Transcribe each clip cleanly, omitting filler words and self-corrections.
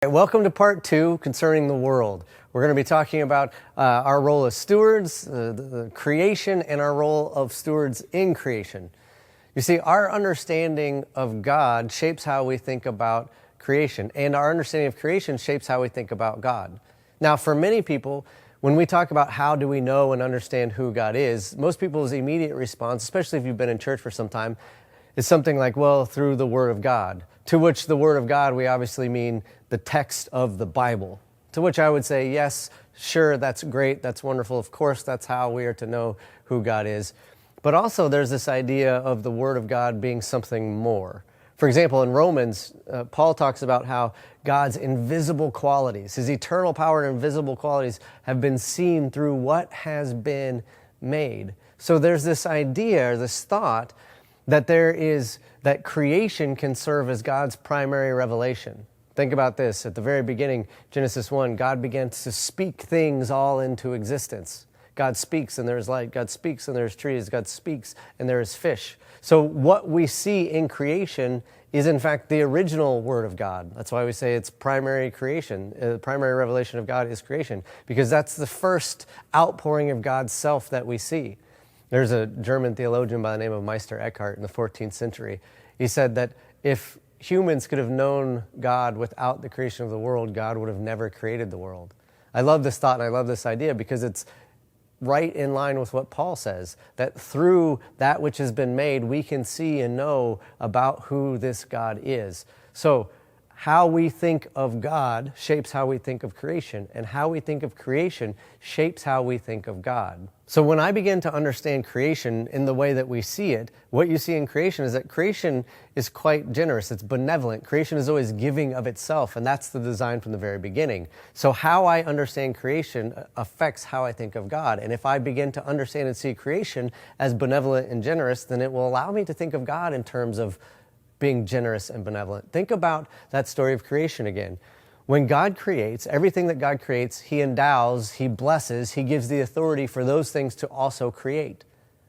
Welcome to part 2 concerning the world. We're going to be talking about our role as stewards, the creation, and our role of stewards in creation. You see, our understanding of God shapes how we think about creation, and our understanding of creation shapes how we think about God. Now, for many people, when we talk about how do we know and understand who God is, most people's immediate response, especially if you've been in church for some time, is something like, well, through the Word of God. To which the Word of God, we obviously mean the text of the Bible. To which I would say, yes, sure, that's great, that's wonderful. Of course, that's how we are to know who God is. But also there's this idea of the Word of God being something more. For example, in Romans, Paul talks about how God's invisible qualities, His eternal power and invisible qualities have been seen through what has been made. So there's this idea, this thought, that creation can serve as God's primary revelation. Think about this. At the very beginning, Genesis 1, God began to speak things all into existence. God speaks and there's light. God speaks and there's trees. God speaks and there is fish. So what we see in creation is in fact the original Word of God. That's why we say it's primary creation. The primary revelation of God is creation, because that's the first outpouring of God's self that we see. There's a German theologian by the name of Meister Eckhart in the 14th century. He said that if humans could have known God without the creation of the world, God would have never created the world. I love this thought and I love this idea because it's right in line with what Paul says, that through that which has been made, we can see and know about who this God is. So how we think of God shapes how we think of creation, and how we think of creation shapes how we think of God. So when I begin to understand creation in the way that we see it, what you see in creation is that creation is quite generous. It's benevolent. Creation is always giving of itself, and that's the design from the very beginning. So how I understand creation affects how I think of God. And if I begin to understand and see creation as benevolent and generous, then it will allow me to think of God in terms of being generous and benevolent. Think about that story of creation again. When God creates, everything that God creates, He endows, He blesses, He gives the authority for those things to also create.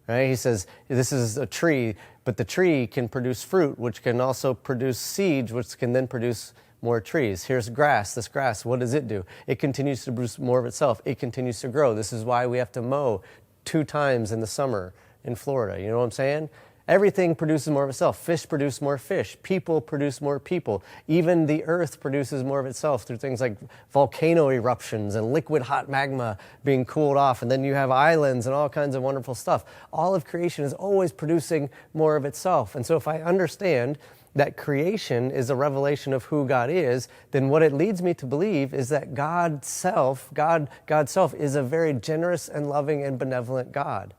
Right? He says, this is a tree, but the tree can produce fruit, which can also produce seeds, which can then produce more trees. Here's grass. This grass, what does it do? It continues to produce more of itself. It continues to grow. This is why we have to mow 2 times in the summer in Florida. You know what I'm saying? Everything produces more of itself. Fish produce more fish. People produce more people. Even the earth produces more of itself through things like volcano eruptions and liquid hot magma being cooled off. And then you have islands and all kinds of wonderful stuff. All of creation is always producing more of itself. And so if I understand that creation is a revelation of who God is, then what it leads me to believe is that God's self is a very generous and loving and benevolent God.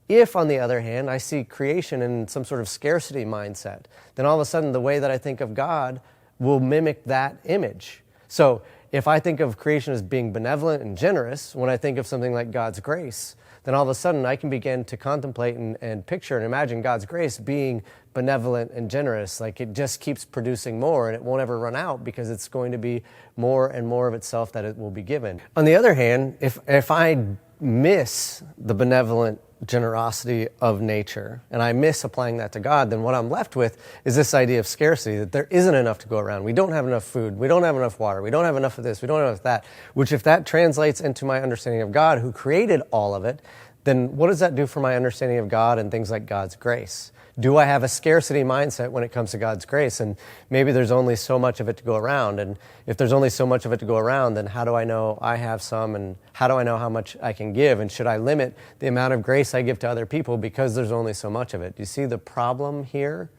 If, on the other hand, I see creation in some sort of scarcity mindset, then all of a sudden the way that I think of God will mimic that image. So if I think of creation as being benevolent and generous, when I think of something like God's grace, then all of a sudden I can begin to contemplate and picture and imagine God's grace being benevolent and generous. Like it just keeps producing more and it won't ever run out because it's going to be more and more of itself that it will be given. On the other hand, if I miss the benevolent generosity of nature, and I miss applying that to God, then what I'm left with is this idea of scarcity, that there isn't enough to go around. We don't have enough food. We don't have enough water. We don't have enough of this. We don't have enough of that. Which if that translates into my understanding of God, who created all of it, then what does that do for my understanding of God and things like God's grace? Do I have a scarcity mindset when it comes to God's grace? And maybe there's only so much of it to go around. And if there's only so much of it to go around, then how do I know I have some? And how do I know how much I can give? And should I limit the amount of grace I give to other people because there's only so much of it? Do you see the problem here?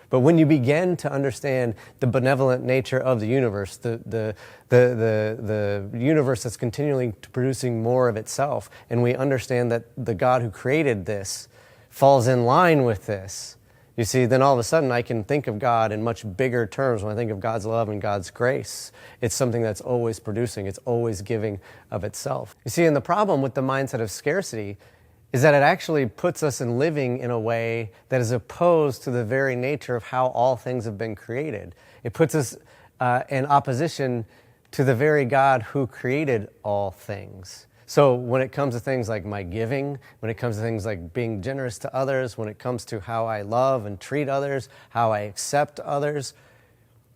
But when you begin to understand the benevolent nature of the universe, the universe that's continually producing more of itself, and we understand that the God who created this falls in line with this, you see, then all of a sudden I can think of God in much bigger terms when I think of God's love and God's grace. It's something that's always producing. It's always giving of itself. You see, and the problem with the mindset of scarcity is that it actually puts us in living in a way that is opposed to the very nature of how all things have been created. It puts us in opposition to the very God who created all things. So when it comes to things like my giving, when it comes to things like being generous to others, when it comes to how I love and treat others, how I accept others,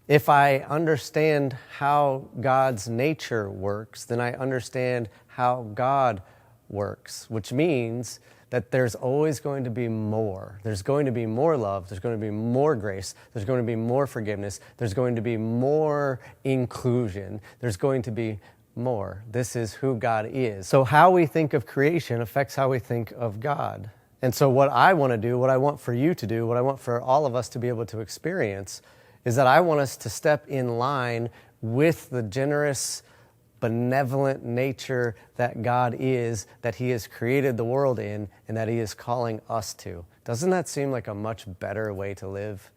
If I understand how God's nature works, then I understand how God works, which means that there's always going to be more. There's going to be more love. There's going to be more grace. There's going to be more forgiveness. There's going to be more inclusion. There's going to be more. This is who God is. So how we think of creation affects how we think of God. And so what I want to do, what I want for you to do, what I want for all of us to be able to experience is that I want us to step in line with the generous, benevolent nature that God is, that He has created the world in, and that He is calling us to. Doesn't that seem like a much better way to live?